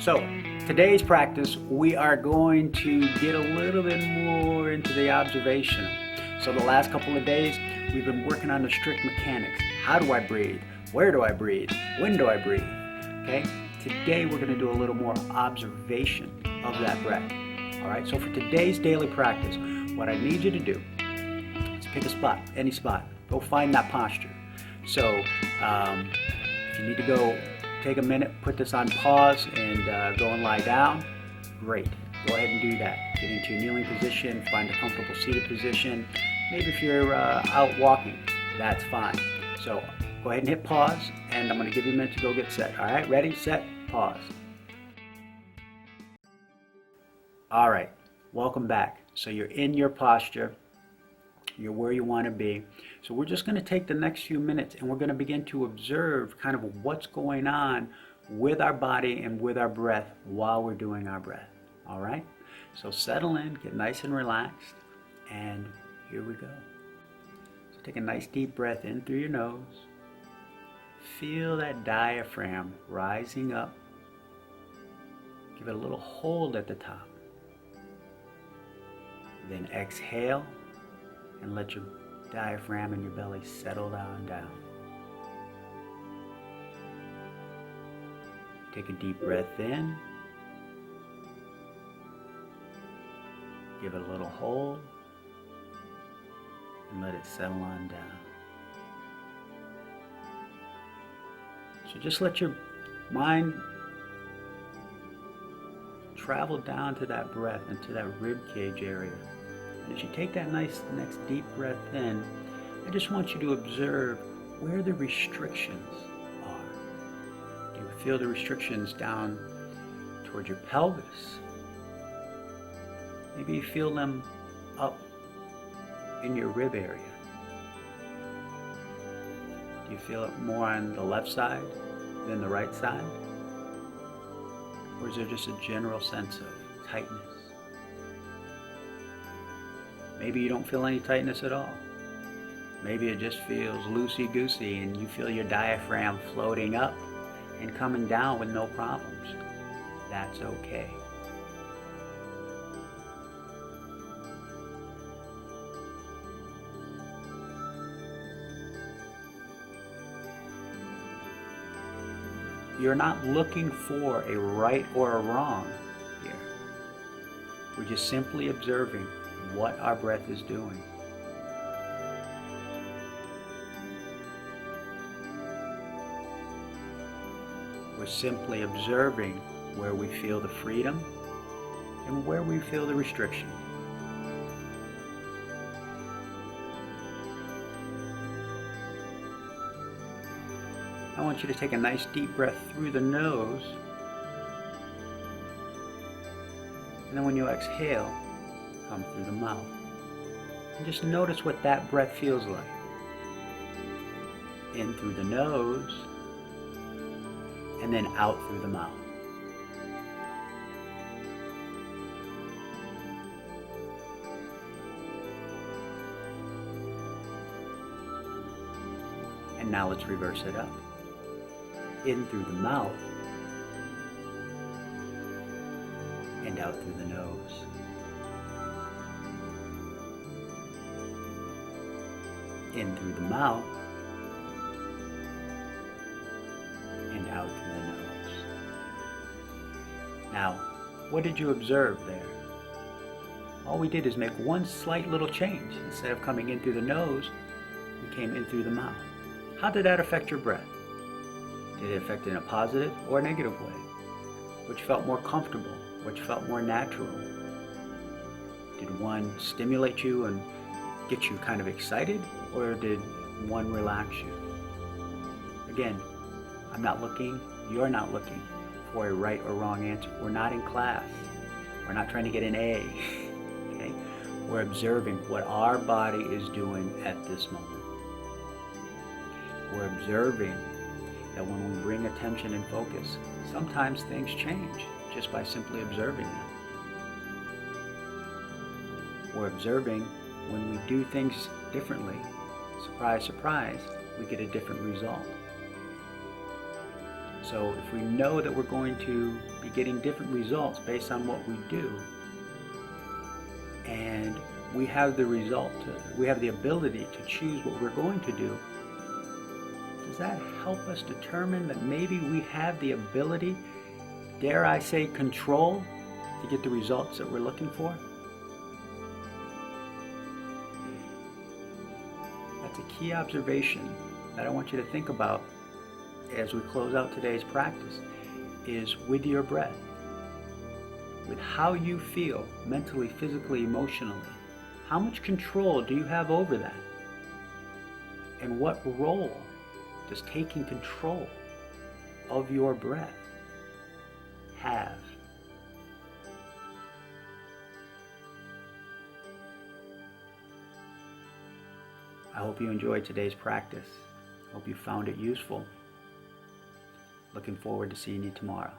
So today's practice, we are going to get a little bit more into the observational. So the last couple of days, we've been working on the strict mechanics. How do I breathe? Where do I breathe? When do I breathe? Okay? Today we're going to do a little more observation of that breath. All right? So for today's daily practice, what I need you to do is pick a spot, any spot. Go find that posture. So if you need to go take a minute, put this on pause and go and lie down, great. Go ahead and do that. Get into your kneeling position, find a comfortable seated position. Maybe if you're out walking, that's fine. So go ahead and hit pause, and I'm going to give you a minute to go get set. All right, ready, set, pause. All right, welcome back. So you're in your posture. You're where you want to be. So we're just going to take the next few minutes and we're going to begin to observe kind of what's going on with our body and with our breath while we're doing our breath. All right? So settle in, get nice and relaxed, and here we go. So take a nice deep breath in through your nose. Feel that diaphragm rising up. Give it a little hold at the top. Then exhale. And let your diaphragm and your belly settle down. Take a deep breath in. Give it a little hold. And let it settle on down. So just let your mind travel down to that breath, into that rib cage area. And as you take that nice next deep breath in, I just want you to observe where the restrictions are. Do you feel the restrictions down towards your pelvis? Maybe you feel them up in your rib area. Do you feel it more on the left side than the right side? Or is there just a general sense of tightness? Maybe you don't feel any tightness at all. Maybe it just feels loosey-goosey and you feel your diaphragm floating up and coming down with no problems. That's okay. You're not looking for a right or a wrong here. We're just simply observing what our breath is doing. We're simply observing where we feel the freedom and where we feel the restriction. I want you to take a nice deep breath through the nose, and then when you exhale, come through the mouth. And just notice what that breath feels like. In through the nose, and then out through the mouth. And now let's reverse it up. In through the mouth, and out through the nose. In through the mouth, and out through the nose. Now, what did you observe there? All we did is make one slight little change. Instead of coming in through the nose, we came in through the mouth. How did that affect your breath? Did it affect it in a positive or a negative way? Which felt more comfortable? Which felt more natural? Did one stimulate you and get you kind of excited, or did one relax you? Again, I'm not looking, you're not looking for a right or wrong answer. We're not in class. We're not trying to get an A. Okay? We're observing what our body is doing at this moment. We're observing that when we bring attention and focus, sometimes things change just by simply observing them. We're observing when we do things differently, surprise, surprise, we get a different result. So if we know that we're going to be getting different results based on what we do, and we have the we have the ability to choose what we're going to do, does that help us determine that maybe we have the ability, dare I say control, to get the results that we're looking for? That's a key observation that I want you to think about as we close out today's practice, is with your breath, with how you feel mentally, physically, emotionally. How much control do you have over that? And what role does taking control of your breath have? I hope you enjoyed today's practice. Hope you found it useful. Looking forward to seeing you tomorrow.